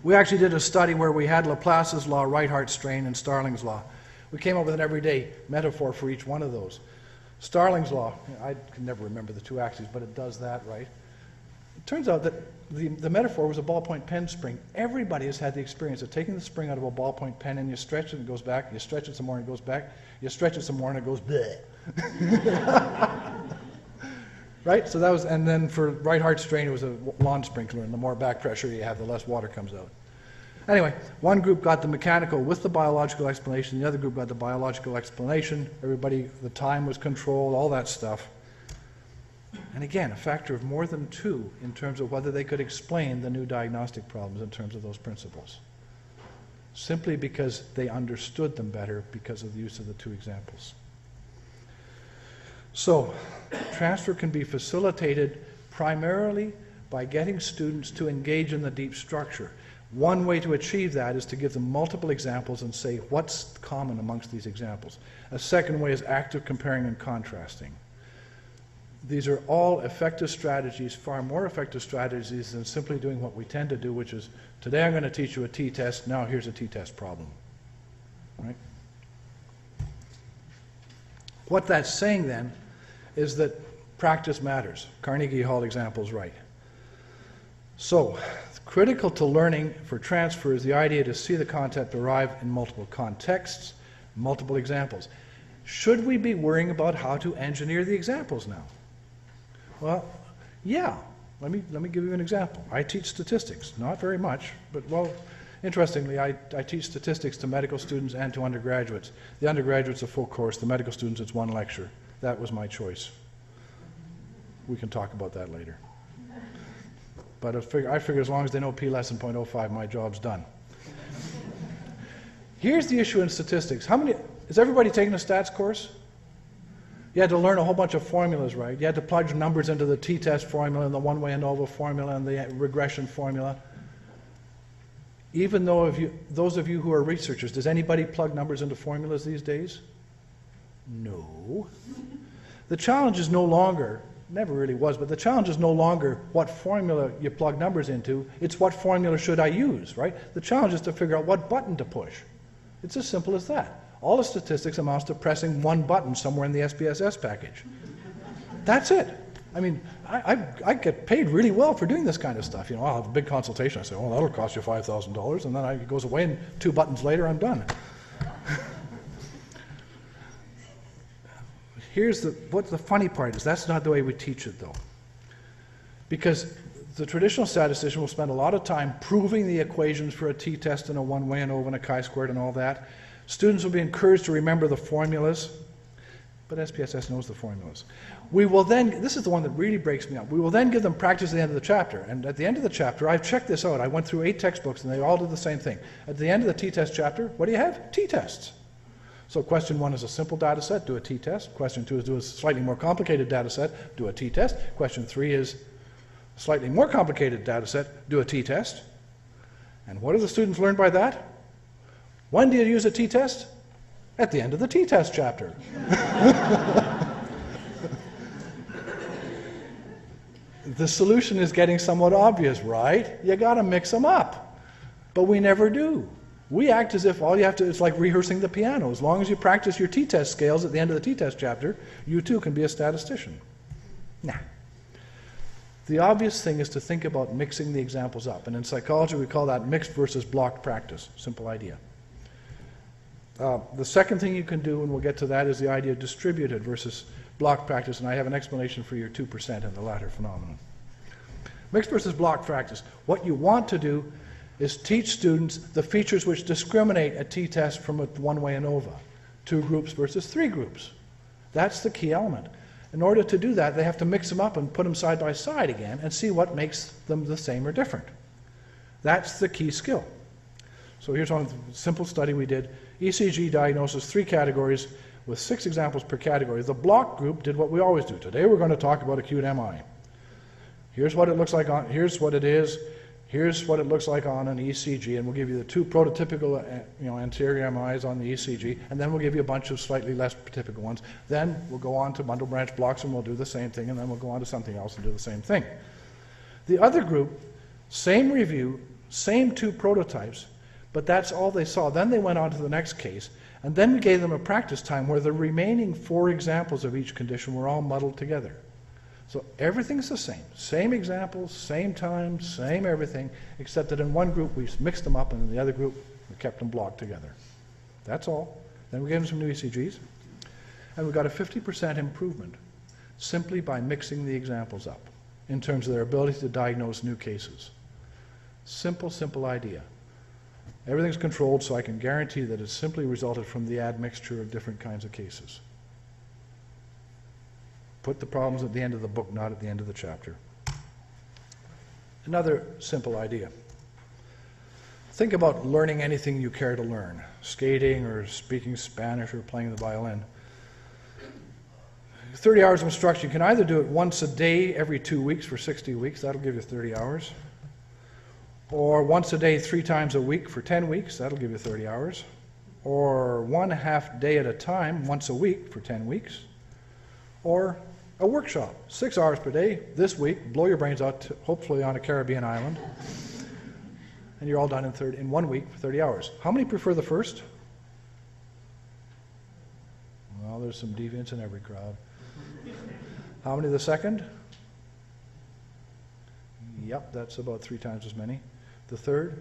We actually did a study where we had Laplace's law, right-heart strain, and Starling's law. We came up with an everyday metaphor for each one of those. Starling's law, I can never remember the 2 axes, but it does that, right? It turns out that the metaphor was a ballpoint pen spring. Everybody has had the experience of taking the spring out of a ballpoint pen and you stretch it and it goes back, you stretch it some more and it goes back, you stretch it some more and it goes bleh. Right? So that was, and then for right heart strain it was a lawn sprinkler, and the more back pressure you have, the less water comes out. Anyway, one group got the mechanical with the biological explanation, the other group got the biological explanation. Everybody, the time was controlled, all that stuff. And again, a factor of more than 2 in terms of whether they could explain the new diagnostic problems in terms of those principles. Simply because they understood them better because of the use of the 2 examples. So, transfer can be facilitated primarily by getting students to engage in the deep structure. One way to achieve that is to give them multiple examples and say what's common amongst these examples. A second way is active comparing and contrasting. These are all effective strategies, far more effective strategies than simply doing what we tend to do, which is, today I'm going to teach you a t-test, now here's a t-test problem. Right? What that's saying then is that practice matters. Carnegie Hall example is right. So, critical to learning for transfer is the idea to see the concept arrive in multiple contexts, multiple examples. Should we be worrying about how to engineer the examples now? Well, yeah. Let me give you an example. I teach statistics, not very much, but well, interestingly, I teach statistics to medical students and to undergraduates. The undergraduates a full course, the medical students it's 1 lecture. That was my choice. We can talk about that later. But I figure as long as they know P less than 0.05, my job's done. Here's the issue in statistics. Is everybody taking a stats course? You had to learn a whole bunch of formulas, right? You had to plug numbers into the t-test formula and the one-way ANOVA formula and the regression formula. Even though those of you who are researchers, does anybody plug numbers into formulas these days? No. The challenge is no longer, never really was, but the challenge is no longer what formula you plug numbers into, it's what formula should I use, right? The challenge is to figure out what button to push. It's as simple as that. All the statistics amounts to pressing one button somewhere in the SPSS package. That's it. I mean, I get paid really well for doing this kind of stuff. You know, I'll have a big consultation. I say, oh, that'll cost you $5,000. And then it goes away, and 2 buttons later, I'm done. What the funny part is, that's not the way we teach it, though. Because the traditional statistician will spend a lot of time proving the equations for a t-test and a one-way ANOVA and a chi-squared and all that. Students will be encouraged to remember the formulas, but SPSS knows the formulas. We will then, this is the one that really breaks me up, we will then give them practice at the end of the chapter. And at the end of the chapter, I've checked this out. I went through 8 textbooks and they all did the same thing. At the end of the t-test chapter, what do you have? T-tests. So question 1 is a simple data set, do a t-test. Question 2 is do a slightly more complicated data set, do a t-test. Question 3 is a slightly more complicated data set, do a t-test. And what do the students learn by that? When do you use a t-test? At the end of the t-test chapter. The solution is getting somewhat obvious, right? You got to mix them up. But we never do. We act as if all you have to, it's like rehearsing the piano. As long as you practice your t-test scales at the end of the t-test chapter, you too can be a statistician. Nah. The obvious thing is to think about mixing the examples up. And in psychology, we call that mixed versus blocked practice. Simple idea. The second thing you can do, and we'll get to that, is the idea of distributed versus blocked practice. And I have an explanation for your 2% in the latter phenomenon. Mixed versus blocked practice. What you want to do is teach students the features which discriminate a t-test from a one-way ANOVA. 2 groups versus 3 groups. That's the key element. In order to do that, they have to mix them up and put them side by side again and see what makes them the same or different. That's the key skill. So here's one simple study we did. ECG diagnosis, 3 categories with 6 examples per category. The block group did what we always do. Today we're going to talk about acute MI. Here's what it looks like on, here's what it is, here's what it looks like on an ECG, and we'll give you the 2 prototypical anterior MIs on the ECG, and then we'll give you a bunch of slightly less typical ones. Then we'll go on to bundle branch blocks and we'll do the same thing, and then we'll go on to something else and do the same thing. The other group, same review, same 2 prototypes, but that's all they saw. Then they went on to the next case, and then we gave them a practice time where the remaining 4 examples of each condition were all muddled together. So everything's the same. Same examples, same time, same everything, except that in one group we mixed them up and in the other group we kept them blocked together. That's all. Then we gave them some new ECGs, and we got a 50% improvement simply by mixing the examples up in terms of their ability to diagnose new cases. Simple, simple idea. Everything's controlled, so I can guarantee that it simply resulted from the admixture of different kinds of cases. Put the problems at the end of the book, not at the end of the chapter. Another simple idea. Think about learning anything you care to learn. Skating or speaking Spanish or playing the violin. 30 hours of instruction. You can either do it once a day every 2 weeks for 60 weeks. That'll give you 30 hours. Or once a day 3 times a week for 10 weeks. That'll give you 30 hours. Or 1 half day at a time once a week for 10 weeks. Or a workshop, 6 hours per day this week, blow your brains out, hopefully on a Caribbean island, and you're all done in 1 week for 30 hours. How many prefer the first? Well, there's some deviants in every crowd. How many the second? Yep, that's about 3 times as many. The third?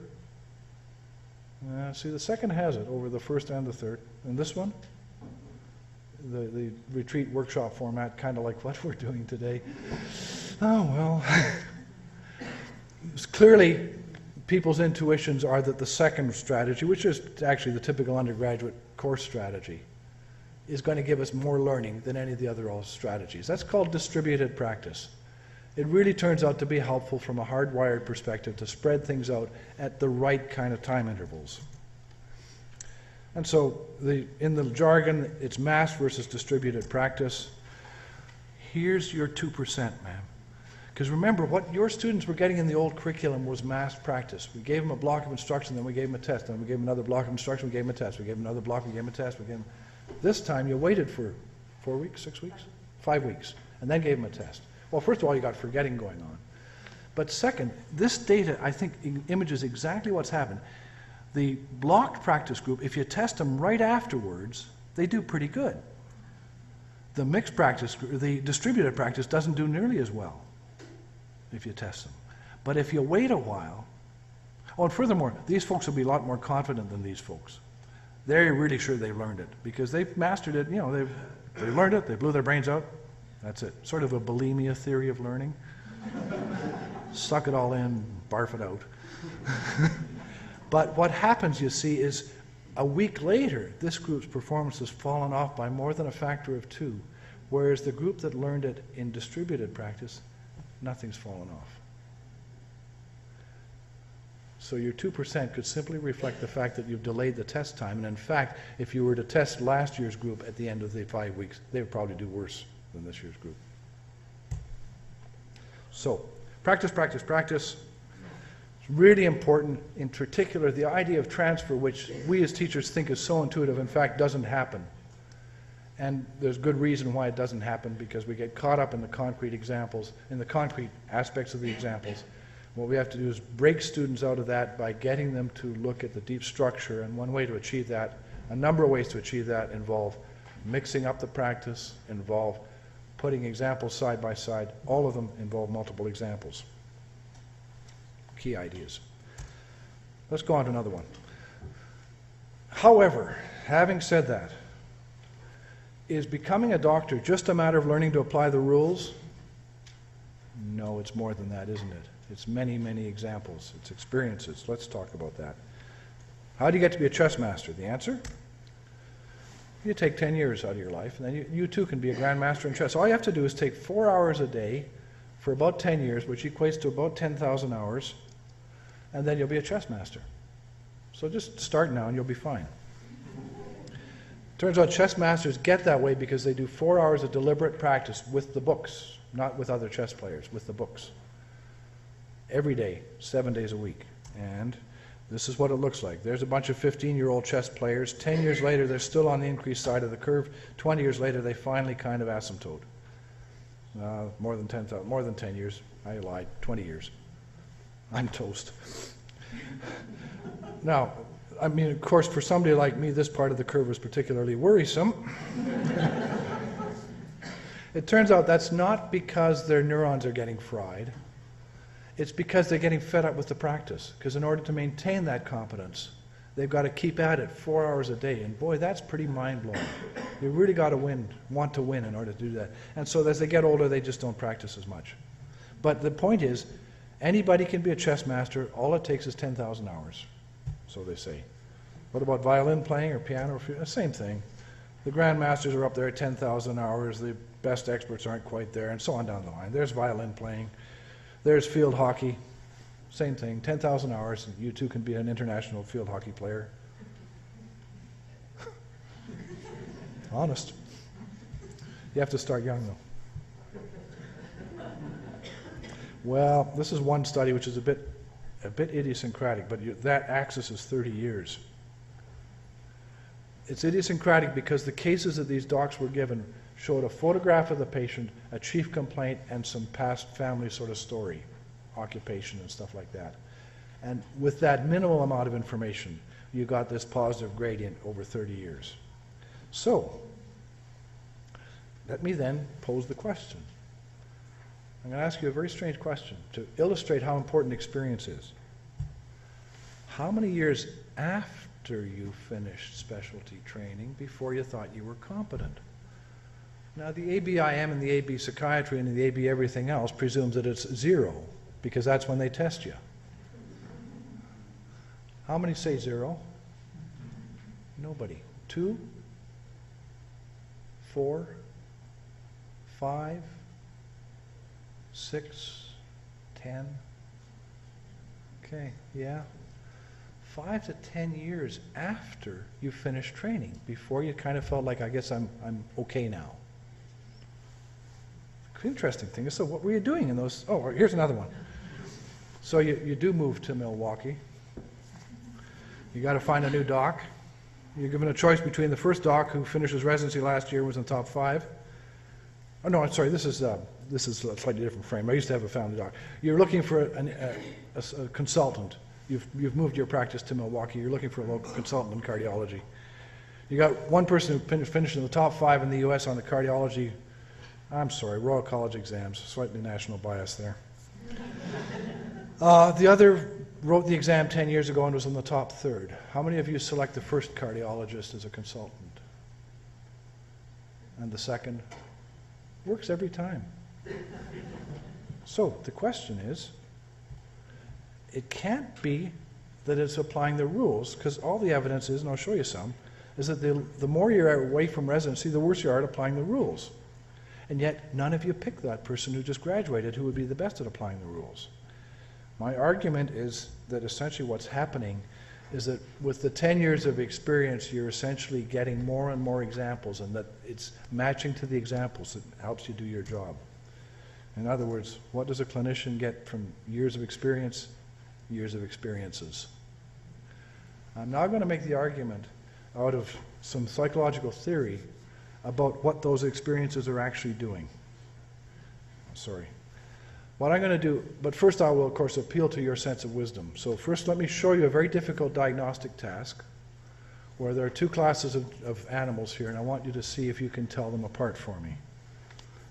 See, the second has it over the first and the third. And this one? The retreat workshop format, kind of like what we're doing today. Oh, well. Clearly, people's intuitions are that the second strategy, which is actually the typical undergraduate course strategy, is going to give us more learning than any of the other strategies. That's called distributed practice. It really turns out to be helpful from a hardwired perspective to spread things out at the right kind of time intervals. And so in the jargon, it's mass versus distributed practice. Here's your 2%, ma'am. Because remember, what your students were getting in the old curriculum was mass practice. We gave them a block of instruction, then we gave them a test. Then we gave them another block of instruction, we gave them a test. We gave them another block, we gave them a test. This time you waited for 4 weeks, 6 weeks, 5 weeks, and then gave them a test. Well, first of all, you got forgetting going on. But second, this data, I think, images exactly what's happened. The blocked practice group, if you test them right afterwards, they do pretty good. The mixed practice, the distributed practice doesn't do nearly as well if you test them. But if you wait a while, oh, and furthermore, these folks will be a lot more confident than these folks. They're really sure they learned it because they've mastered it. You know, they learned it, they blew their brains out. That's it. Sort of a bulimia theory of learning. Suck it all in, barf it out. But what happens, you see, is a week later, this group's performance has fallen off by more than a factor of 2, whereas the group that learned it in distributed practice, nothing's fallen off. So your 2% could simply reflect the fact that you've delayed the test time, and in fact, if you were to test last year's group at the end of the 5 weeks, they would probably do worse than this year's group. So, practice, practice, practice. It's really important, in particular, the idea of transfer, which we as teachers think is so intuitive, in fact, doesn't happen. And there's good reason why it doesn't happen, because we get caught up in the concrete examples, in the concrete aspects of the examples. What we have to do is break students out of that by getting them to look at the deep structure, and one way to achieve that, a number of ways to achieve that involve mixing up the practice, involve putting examples side by side. All of them involve multiple examples. Key ideas. Let's go on to another one. However, having said that, is becoming a doctor just a matter of learning to apply the rules? No, it's more than that, isn't it? It's many, many examples. It's experiences. Let's talk about that. How do you get to be a chess master? The answer? You take 10 years out of your life, and then you too can be a grandmaster in chess. All you have to do is take 4 hours a day for about 10 years, which equates to about 10,000 hours, and then you'll be a chess master. So just start now and you'll be fine. Turns out chess masters get that way because they do 4 hours of deliberate practice with the books, not with other chess players, with the books. Every day, 7 days a week. And this is what it looks like. There's a bunch of 15-year-old chess players. 10 years later, they're still on the increased side of the curve. 20 years later, they finally kind of asymptote. More than 10 years. I lied. 20 years. I'm toast. Now, I mean, of course, for somebody like me, this part of the curve is particularly worrisome. It turns out that's not because their neurons are getting fried. It's because they're getting fed up with the practice. Because in order to maintain that competence, they've got to keep at it 4 hours a day. And boy, that's pretty mind-blowing. You really got to want to win in order to do that. And so as they get older, they just don't practice as much. But the point is, anybody can be a chess master. All it takes is 10,000 hours, so they say. What about violin playing or piano? Same thing. The grandmasters are up there at 10,000 hours. The best experts aren't quite there, and so on down the line. There's violin playing. There's field hockey. Same thing, 10,000 hours, and you too can be an international field hockey player. Honest. You have to start young, though. Well, this is one study which is a bit idiosyncratic, but that axis is 30 years. It's idiosyncratic because the cases that these docs were given showed a photograph of the patient, a chief complaint, and some past family sort of story, occupation and stuff like that. And with that minimal amount of information, you got this positive gradient over 30 years. So, let me then pose the question. I'm going to ask you a very strange question to illustrate how important experience is. How many years after you finished specialty training before you thought you were competent? Now, the ABIM and the AB psychiatry and the AB everything else presumes that it's 0, because that's when they test you. How many say 0? Nobody. 2? 4? 5? 6? 10? Okay, yeah. 5 to 10 years after you finished training, before you kind of felt like, I guess I'm okay now. Interesting thing is, so what were you doing in those? Oh, here's another one. So you do move to Milwaukee. You got to find a new doc. You're given a choice between the first doc who finished his residency last year, was in the top 5. Oh no, I'm sorry. This is a slightly different frame. I used to have a family doc. You're looking for a consultant. You've moved your practice to Milwaukee. You're looking for a local consultant in cardiology. You got one person who finished in the top 5 in the U.S. on the cardiology, Royal College exams, slightly national bias there. The other wrote the exam 10 years ago and was in the top 3rd. How many of you select the first cardiologist as a consultant? And the second? Works every time. So the question is, it can't be that it's applying the rules, because all the evidence is, and I'll show you some, is that the more you're away from residency, the worse you are at applying the rules. And yet, none of you picked that person who just graduated who would be the best at applying the rules. My argument is that essentially what's happening is that with the 10 years of experience, you're essentially getting more and more examples, and that it's matching to the examples that helps you do your job. In other words, what does a clinician get from years of experience? Years of experiences. I'm now going to make the argument out of some psychological theory about what those experiences are actually doing. Sorry. What I'm going to do, but first I will of course appeal to your sense of wisdom. So first let me show you a very difficult diagnostic task where there are 2 classes of animals here, and I want you to see if you can tell them apart for me.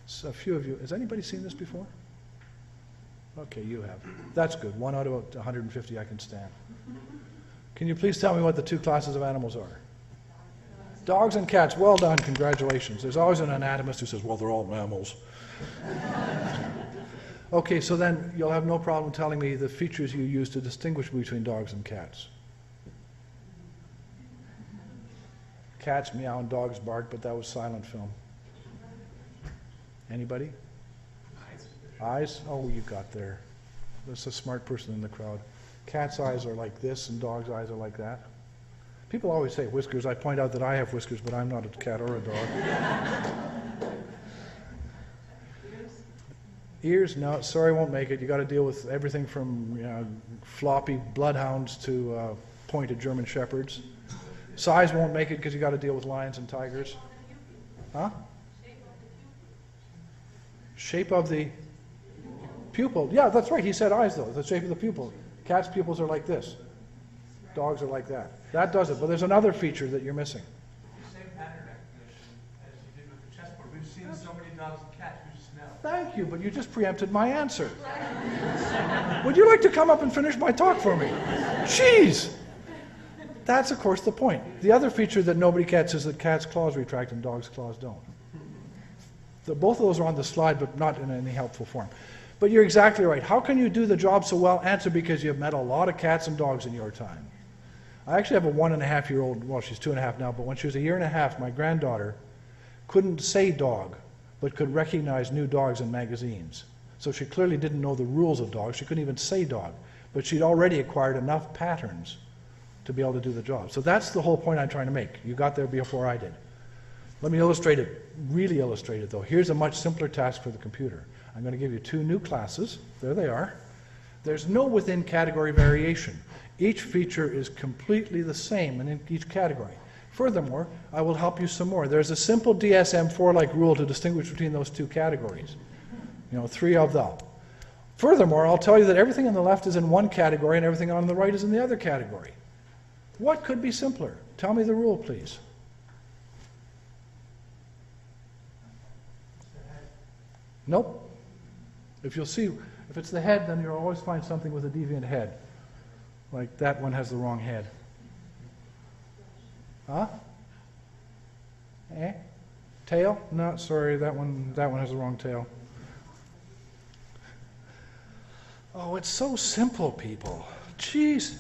So a few of you, has anybody seen this before? Okay, you have. That's good. 1 out of 150 I can stand. Can you please tell me what the 2 classes of animals are? Dogs and cats. Well done. Congratulations. There's always an anatomist who says, well, they're all mammals. Okay, so then you'll have no problem telling me the features you use to distinguish between dogs and cats. Cats meow and dogs bark, but that was silent film. Anybody? Eyes? Oh, you got there. There's a smart person in the crowd. Cat's eyes are like this and dog's eyes are like that. People always say whiskers. I point out that I have whiskers, but I'm not a cat or a dog. Ears? No, sorry, won't make it. You got to deal with everything from floppy bloodhounds to pointed German shepherds. Size won't make it because you got to deal with lions and tigers. Huh? Shape of the pupil. Yeah, that's right. He said eyes, though. The shape of the pupil. Cats' pupils are like this. Dogs are like that. That does it. But there's another feature that you're missing. Same pattern recognition as you did with the chessboard. We've seen so many dogs and cats, we just know. Thank you, but you just preempted my answer. Would you like to come up and finish my talk for me? Jeez! That's, of course, the point. The other feature that nobody gets is that cats' claws retract and dogs' claws don't. Both of those are on the slide, but not in any helpful form. But you're exactly right. How can you do the job so well? Answer: because you've met a lot of cats and dogs in your time. I actually have a 1.5-year-old, well, she's 2.5 now, but when she was 1.5 years, my granddaughter couldn't say dog, but could recognize new dogs in magazines. So she clearly didn't know the rules of dogs. She couldn't even say dog, but she'd already acquired enough patterns to be able to do the job. So that's the whole point I'm trying to make. You got there before I did. Let me illustrate it, really illustrate it though. Here's a much simpler task for the computer. I'm going to give you 2 new classes. There they are. There's no within category variation. Each feature is completely the same in each category. Furthermore, I will help you some more. There's a simple DSM-4-like rule to distinguish between those 2 categories. 3 of them. Furthermore, I'll tell you that everything on the left is in one category and everything on the right is in the other category. What could be simpler? Tell me the rule, please. Nope. If you'll see, if it's the head, then you'll always find something with a deviant head. Like that one has the wrong head. Huh? Tail? No, sorry, that one has the wrong tail. Oh, it's so simple, people. Jeez.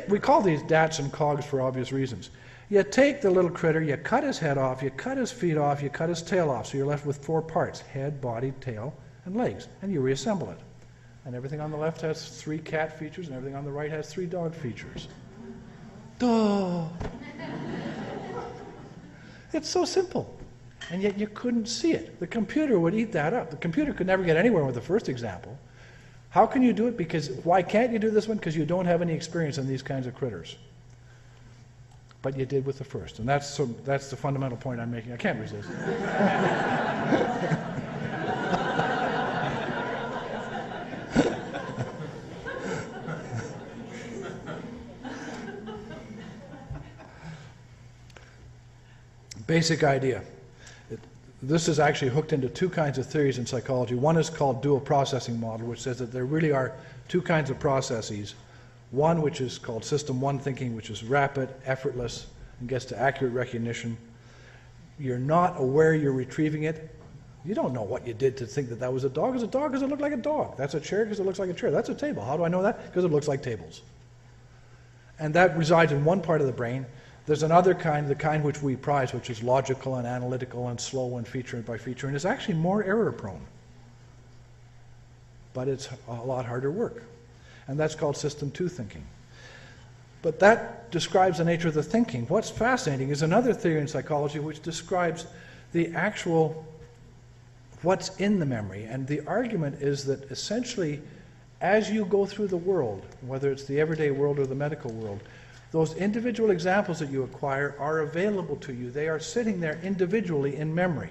We call these dats and cogs for obvious reasons. You take the little critter, you cut his head off, you cut his feet off, you cut his tail off, so you're left with 4 parts: head, body, tail, and legs, and you reassemble it. And everything on the left has 3 cat features, and everything on the right has 3 dog features. Duh! It's so simple, and yet you couldn't see it. The computer would eat that up. The computer could never get anywhere with the first example. How can you do it? Why can't you do this one? Because you don't have any experience in these kinds of critters. But you did with the first, and that's the fundamental point I'm making. I can't resist. Basic idea. This is actually hooked into two kinds of theories in psychology. One is called dual processing model, which says that there really are two kinds of processes. One which is called system one thinking, which is rapid, effortless, and gets to accurate recognition. You're not aware you're retrieving it. You don't know what you did to think that that was a dog. It's a dog because it looked like a dog. That's a chair because it looks like a chair. That's a table. How do I know that? Because it looks like tables. And that resides in one part of the brain. There's another kind, the kind which we prize, which is logical and analytical and slow and feature by feature, and it's actually more error prone. But it's a lot harder work. And that's called system two thinking. But that describes the nature of the thinking. What's fascinating is another theory in psychology which describes the actual what's in the memory. And the argument is that essentially, as you go through the world, whether it's the everyday world or the medical world, those individual examples that you acquire are available to you. They are sitting there individually in memory.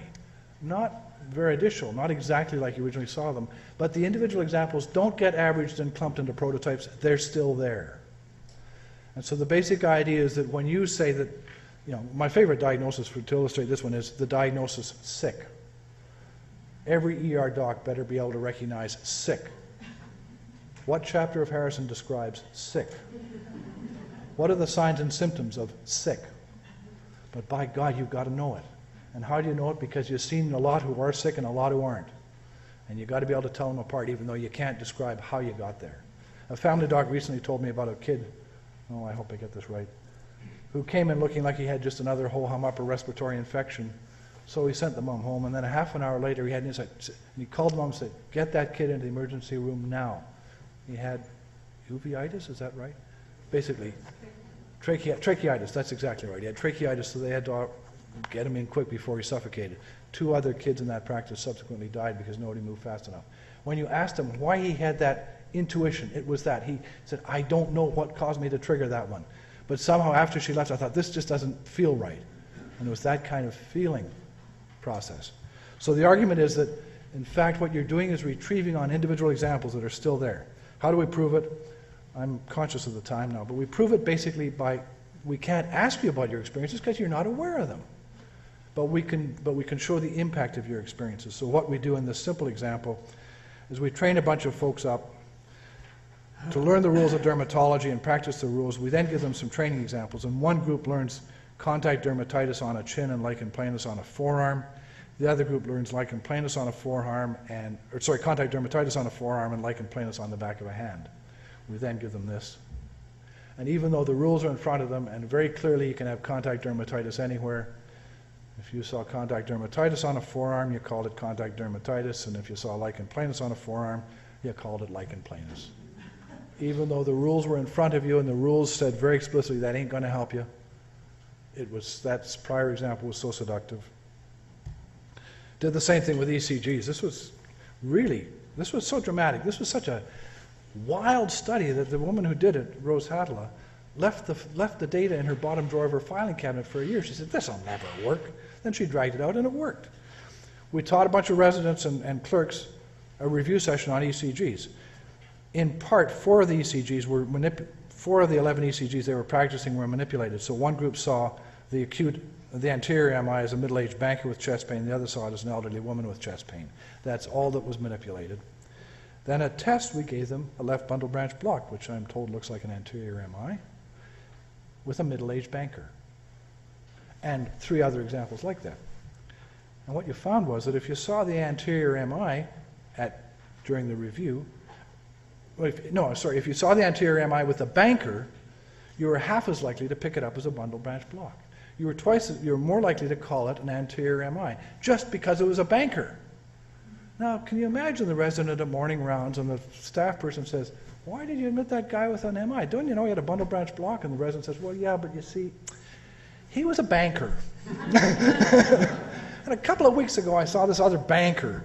Not veridical, not exactly like you originally saw them, but the individual examples don't get averaged and clumped into prototypes. They're still there. And so the basic idea is that when you say that, my favorite diagnosis to illustrate this one is the diagnosis sick. Every ER doc better be able to recognize sick. What chapter of Harrison describes sick? What are the signs and symptoms of sick? But by God, you've got to know it. And how do you know it? Because you've seen a lot who are sick and a lot who aren't. And you've got to be able to tell them apart, even though you can't describe how you got there. A family doc recently told me about a kid, I hope I get this right, who came in looking like he had just another ho-hum upper respiratory infection. So he sent the mom home, and then a half an hour later he had an insight. And he called the mom and said, get that kid into the emergency room now. He had uveitis, is that right? Basically, tracheitis, that's exactly right. He had tracheitis, so they had to get him in quick before he suffocated. 2 other kids in that practice subsequently died because nobody moved fast enough. When you asked him why he had that intuition, it was that. He said, I don't know what caused me to trigger that one. But somehow after she left, I thought, this just doesn't feel right. And it was that kind of feeling process. So the argument is that, in fact, what you're doing is retrieving on individual examples that are still there. How do we prove it? I'm conscious of the time now, but we prove it basically by, we can't ask you about your experiences because you're not aware of them. But we can show the impact of your experiences. So what we do in this simple example is we train a bunch of folks up to learn the rules of dermatology and practice the rules. We then give them some training examples. And one group learns contact dermatitis on a chin and lichen planus on a forearm. The other group learns lichen planus on a forearm contact dermatitis on a forearm and lichen planus on the back of a hand. We then give them this. And even though the rules are in front of them, and very clearly you can have contact dermatitis anywhere, if you saw contact dermatitis on a forearm, you called it contact dermatitis, and if you saw lichen planus on a forearm, you called it lichen planus. Even though the rules were in front of you and the rules said very explicitly that ain't going to help you, that prior example was so seductive. Did the same thing with ECGs. This was so dramatic. This was such a wild study that the woman who did it, Rose Hadla, left the data in her bottom drawer of her filing cabinet for a year. She said, this will never work. Then she dragged it out and it worked. We taught a bunch of residents and clerks a review session on ECGs. In part, 4 of the 11 ECGs they were practicing were manipulated. So one group saw the anterior MI as a middle-aged banker with chest pain, the other saw it as an elderly woman with chest pain. That's all that was manipulated. Then at test, we gave them a left bundle branch block, which I'm told looks like an anterior MI, with a middle-aged banker. And 3 other examples like that. And what you found was that if you saw the anterior MI during the review, if you saw the anterior MI with a banker, you were half as likely to pick it up as a bundle branch block. You were more likely to call it an anterior MI, just because it was a banker. Now, can you imagine the resident at morning rounds and the staff person says, why did you admit that guy with an MI? Don't you know he had a bundle branch block? And the resident says, well, yeah, but you see, he was a banker. And a couple of weeks ago, I saw this other banker.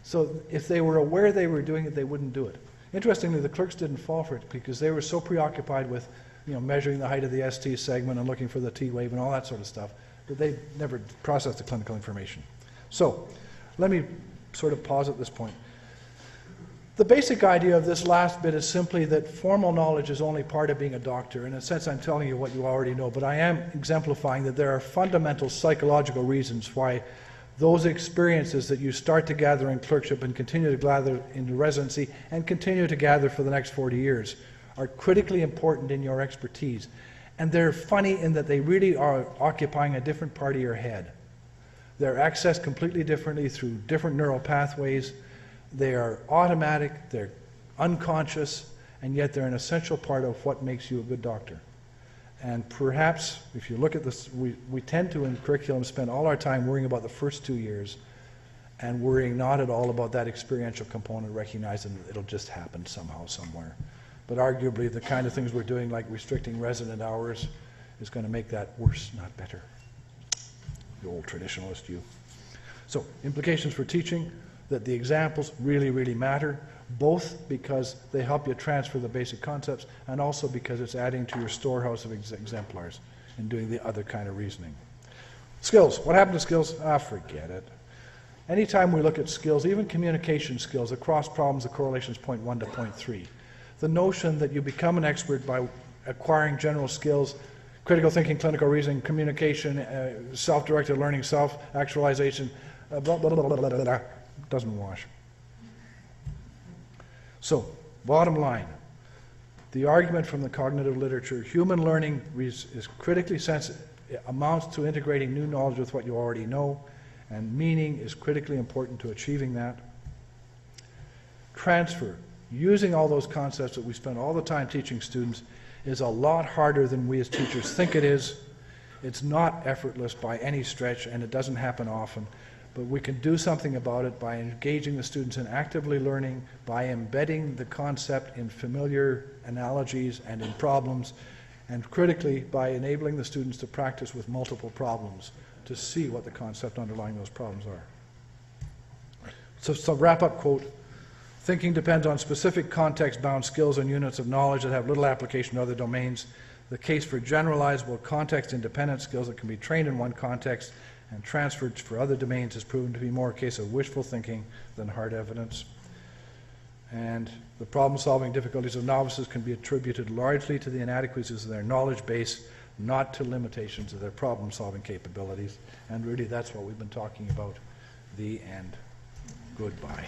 So if they were aware they were doing it, they wouldn't do it. Interestingly, the clerks didn't fall for it because they were so preoccupied with measuring the height of the ST segment and looking for the T wave and all that sort of stuff that they never processed the clinical information. So let me sort of pause at this point. The basic idea of this last bit is simply that formal knowledge is only part of being a doctor. In a sense, I'm telling you what you already know, but I am exemplifying that there are fundamental psychological reasons why those experiences that you start to gather in clerkship and continue to gather in residency and continue to gather for the next 40 years are critically important in your expertise. And they're funny in that they really are occupying a different part of your head. They're accessed completely differently through different neural pathways. They are automatic, they're unconscious, and yet they're an essential part of what makes you a good doctor. And perhaps, if you look at this, we tend to, in curriculum, spend all our time worrying about the first 2 years and worrying not at all about that experiential component, recognizing that it'll just happen somehow, somewhere. But arguably, the kind of things we're doing, like restricting resident hours, is going to make that worse, not better. The old traditionalist you. So, implications for teaching, that the examples really, really matter, both because they help you transfer the basic concepts and also because it's adding to your storehouse of exemplars in doing the other kind of reasoning. Skills. What happened to skills? Forget it. Anytime we look at skills, even communication skills, across problems, the correlation is 0.1 to 0.3. The notion that you become an expert by acquiring general skills, critical thinking, clinical reasoning, communication, self-directed learning, self-actualization, blah, blah, blah, blah, blah, blah, doesn't wash. So, bottom line, the argument from the cognitive literature, human learning is critically sensitive, amounts to integrating new knowledge with what you already know, and meaning is critically important to achieving that. Transfer, using all those concepts that we spend all the time teaching students, is a lot harder than we as teachers think it is. It's not effortless by any stretch, and it doesn't happen often. But we can do something about it by engaging the students in actively learning, by embedding the concept in familiar analogies and in problems, and critically by enabling the students to practice with multiple problems to see what the concept underlying those problems are. So wrap-up quote, thinking depends on specific context-bound skills and units of knowledge that have little application to other domains. The case for generalizable context-independent skills that can be trained in one context and transferred for other domains has proven to be more a case of wishful thinking than hard evidence. And the problem-solving difficulties of novices can be attributed largely to the inadequacies of their knowledge base, not to limitations of their problem-solving capabilities. And really, that's what we've been talking about. The end. Goodbye.